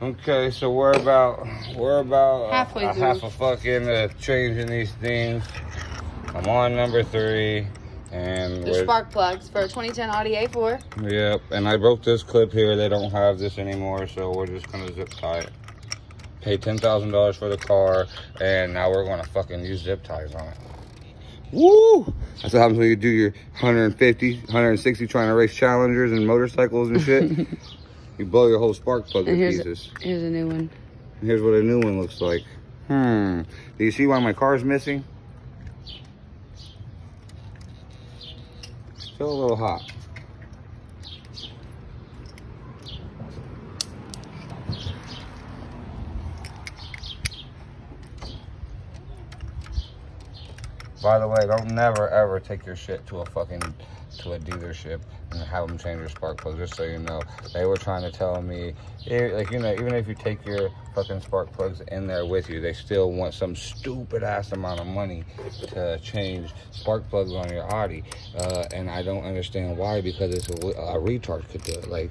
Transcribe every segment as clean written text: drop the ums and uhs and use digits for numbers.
Okay, so we're about halfway through. half a fucking changing these things. I'm on number 3, and the spark plugs for a 2010 Audi A4. Yep, and I broke this clip here. They don't have this anymore, so we're just gonna zip tie it. Pay $10,000 for the car, and now we're gonna fucking use zip ties on it. Woo! That's what happens when you do your 150, 160 trying to race Challengers and motorcycles and shit. You blow your whole spark plug to pieces. Here's a new one. Here's what a new one looks like. Do you see why my car's missing? Still a little hot. By the way, don't never ever take your shit to a dealership and have them change your spark plug, just so you know. They were trying to tell me, like, you know, even if you take your fucking spark plugs in there with you, they still want some stupid ass amount of money to change spark plugs on your Audi. And I don't understand why, because it's a retard could do it. Like,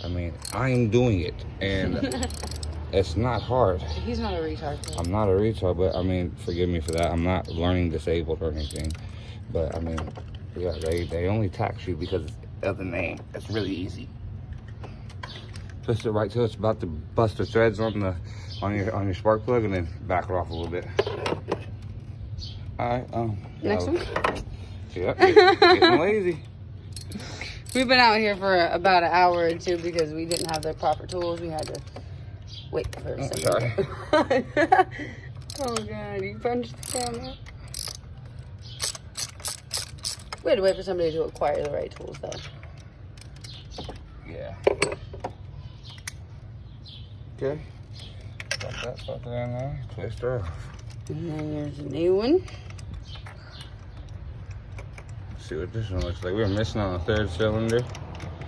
I mean, I'm doing it, and it's not hard. He's not a retard. I'm not a retard, but I mean, forgive me for that. I'm not learning disabled or anything. But I mean, yeah, they only tax you because of the name. It's really easy. Twist it right till it's about to bust the threads on your spark plug, and then back it off a little bit. All right. Next one. Yep, getting lazy. We've been out here for about an hour or two because we didn't have the proper tools. We had to wait for a second. Sorry. Oh God, you punched the camera. We had to wait for somebody to acquire the right tools, though. Yeah. Okay. Got that fucker in there. Twist her off. And then there's a new one. Let's see what this one looks like. We're missing on the 3rd cylinder.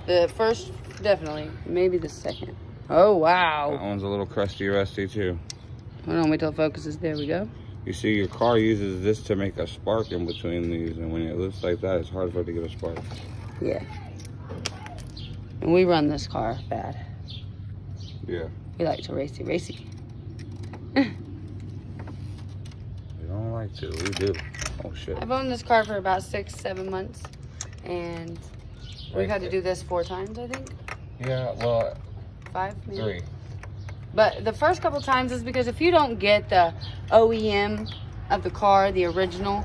The first, definitely. Maybe the second. Oh, wow. That one's a little crusty, rusty, too. Hold on, wait till it focuses. There we go. You see, your car uses this to make a spark in between these, and when it looks like that, it's hard for it to get a spark. Yeah. And we run this car bad. Yeah. We like to racy. We don't like to. We do. Oh, shit. I've owned this car for about 6-7 months, and we've had to do this 4 times, I think. Yeah, well... 5, maybe? 3. But the first couple times is because if you don't get the OEM of the car, the original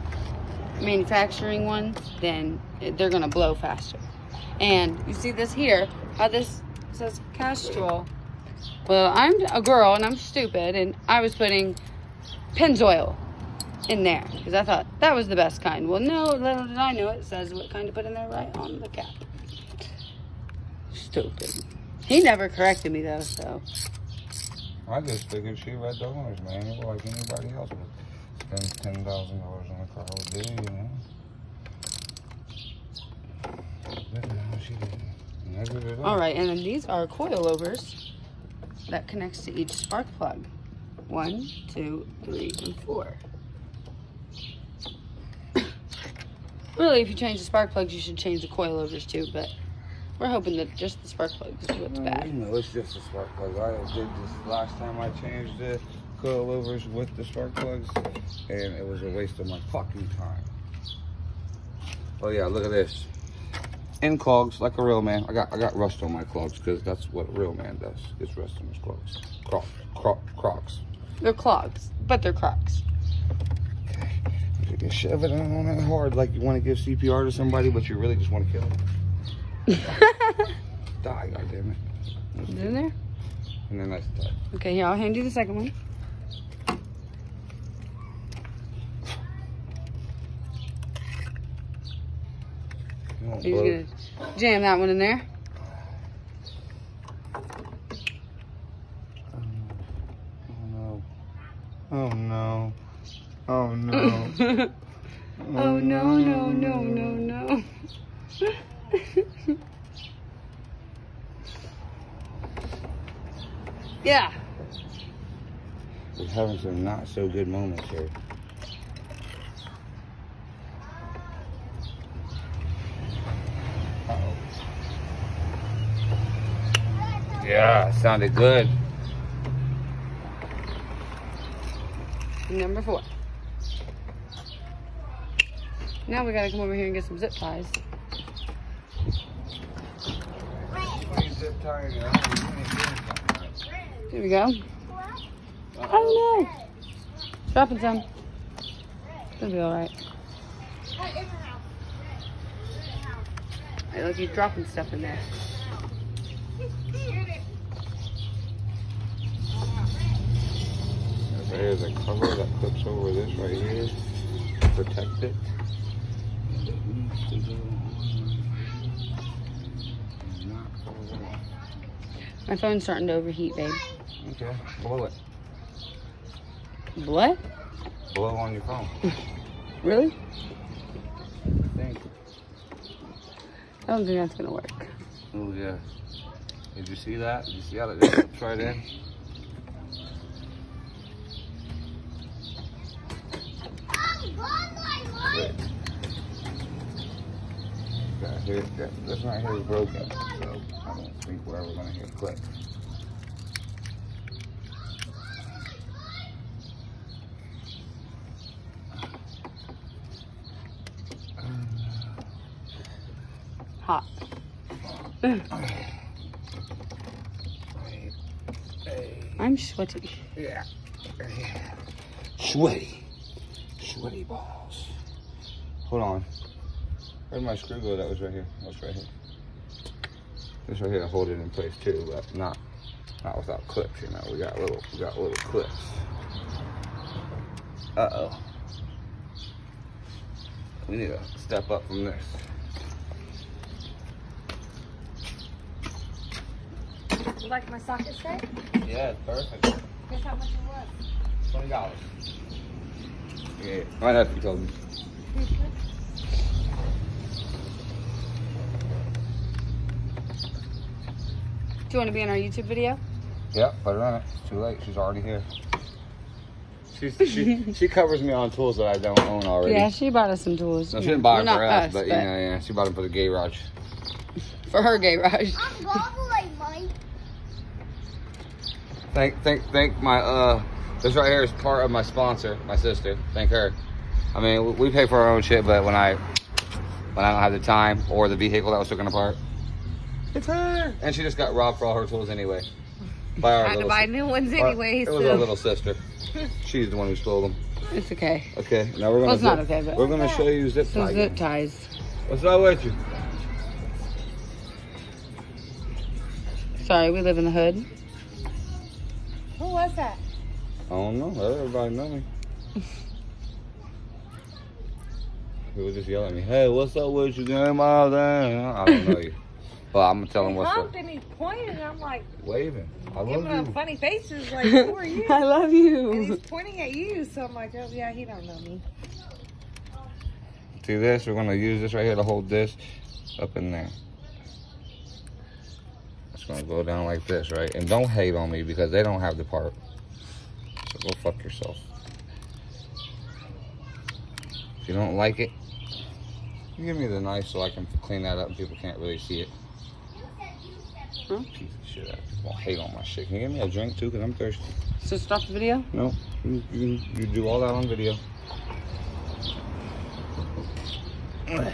manufacturing one, then they're gonna blow faster. And you see this here, how this says Castrol. Well, I'm a girl and I'm stupid, and I was putting Pennzoil in there because I thought that was the best kind. Well, no, little did I know it says what kind to put in there right on the cap. Stupid. He never corrected me though, so. I just figured she read the owner's manual like anybody else would spend $10,000 on a car would do, you know. But no, she didn't. Never did I. All right, and then these are coilovers that connects to each spark plug. 1, 2, 3, and 4. Really, if you change the spark plugs, you should change the coilovers too, but we're hoping that just the spark plugs is what's bad. No, it's just the spark plugs. I did this last time I changed the coilovers with the spark plugs, and it was a waste of my fucking time. Oh yeah, look at this. In clogs, like a real man. I got rust on my clogs because that's what a real man does. Gets rust on his clogs. Crocs. They're clogs, but they're Crocs. Okay. You can shove it on that hard like you want to give CPR to somebody, but you really just want to kill them. Die, goddammit. Is it in there? And then that's that. Okay, here, I'll hand you the second one. You're gonna jam that one in there. Oh no. Oh no. Oh no, no, no, no, no. Yeah. We're having some not so good moments here. Yeah, sounded good. Number 4. Now we gotta come over here and get some zip ties. Here we go. I don't know. Dropping some. It'll be alright. Hey, look, he's dropping stuff in there. There's a cover that clips over this right here to protect it. My phone's starting to overheat, babe. Okay, blow it. What? Blow on your phone. Really? I think. I don't think that's gonna work. Oh yeah. Did you see that? Did you see how that just slips right in? Here, this right here is broken, so I don't think we're ever gonna hit click. Hot. I'm sweaty. Yeah. Sweaty. Sweaty balls. Hold on. Where'd my screw go? That was right here. What's right here? This right here to hold it in place too, but not without clips. You know, we got little clips. Uh-oh. We need to step up from this. You like my socket set? Yeah, it's perfect. Guess how much it was? $20. Yeah, my nephew told me. Do you want to be in our YouTube video? Yep, put her on it. It's too late. She's already here. She covers me on tools that I don't own already. Yeah, she bought us some tools. No, she didn't buy them Well, for not us, but yeah, she bought them for the garage. For her garage. I'm gobbling, Mike. Thank my this right here is part of my sponsor, my sister. Thank her. I mean, we pay for our own shit, but when I don't have the time or the vehicle that was taken apart, it's her. And she just got robbed for all her tools anyway. By our Had to buy new ones anyway. It was our little sister. She's the one who stole them. It's okay. Okay, now we're gonna. Well, it's not okay, but we're gonna show you zip some tie. zip ties. What's up with you? Sorry, we live in the hood. Who was that? I don't know. Everybody know me. People just yell at me. Hey, what's up with you? Game all day. I don't know you. Well, I'm gonna tell him what's up. And he's pointing, and I'm like, Waving. I love giving you. him funny faces, like, who are you? I love And you. he's pointing at you, so I'm like, oh yeah, he don't know me. See this? We're gonna use this right here to hold this up in there. It's gonna go down like this, right? And don't hate on me because they don't have the part. So go fuck yourself. If you don't like it, you give me the knife so I can clean that up and people can't really see it. Huh? Piece of shit. Don't hate on my shit. Can you give me a drink too? Because I'm thirsty. So stop the video? No, you do all that on video. Look at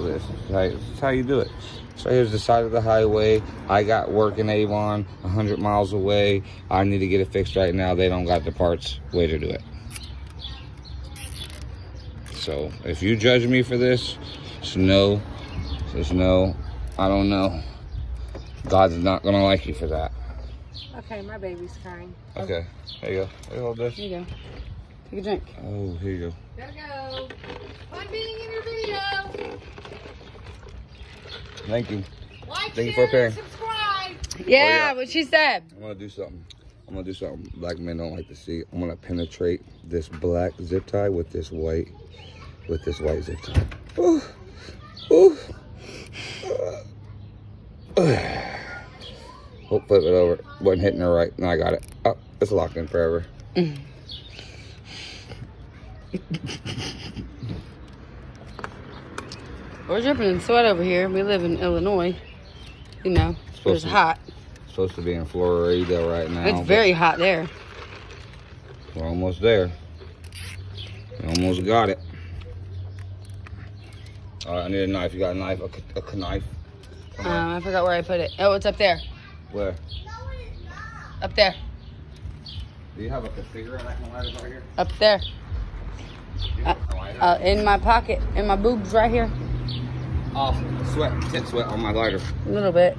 this. This is how you do it. So here's the side of the highway. I got work in Avon, 100 miles away. I need to get it fixed right now. They don't got the parts. Way to do it. So if you judge me for this, just know, I don't know. God's not gonna like you for that. Okay, my baby's crying. Okay, there you go. There you hold this. Here you go. Take a drink. Oh, here you go. Gotta go. Fun being in your video. Thank you. Like, Thank you share, for paying. subscribe. Yeah, what she said. I'm gonna do something. Black men don't like to see. I'm gonna penetrate this black zip tie with this white zip tie. Ooh. Ooh. Oh, flip it over. Wasn't hitting her right. No, I got it. Oh, it's locked in forever. We're dripping in sweat over here. We live in Illinois. You know, it's hot. Supposed to be in Florida right now. It's very hot there. We're almost there. We almost got it. All right, I need a knife. You got a knife? A knife? I forgot where I put it. Oh, it's up there. Where? Up there. Do you have a cigarette I can light it right here? Up there. In my pocket. In my boobs right here. Oh, tit sweat on my lighter. A little bit.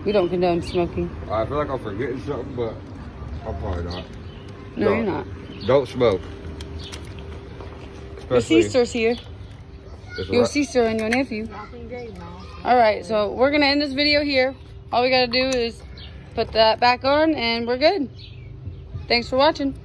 We don't condone smoking. I feel like I'm forgetting something, but I'm probably not. No, you're not. Don't smoke. Your sister's here. Your sister and your nephew. Alright, so we're going to end this video here. All we got to do is put that back on and we're good. Thanks for watching.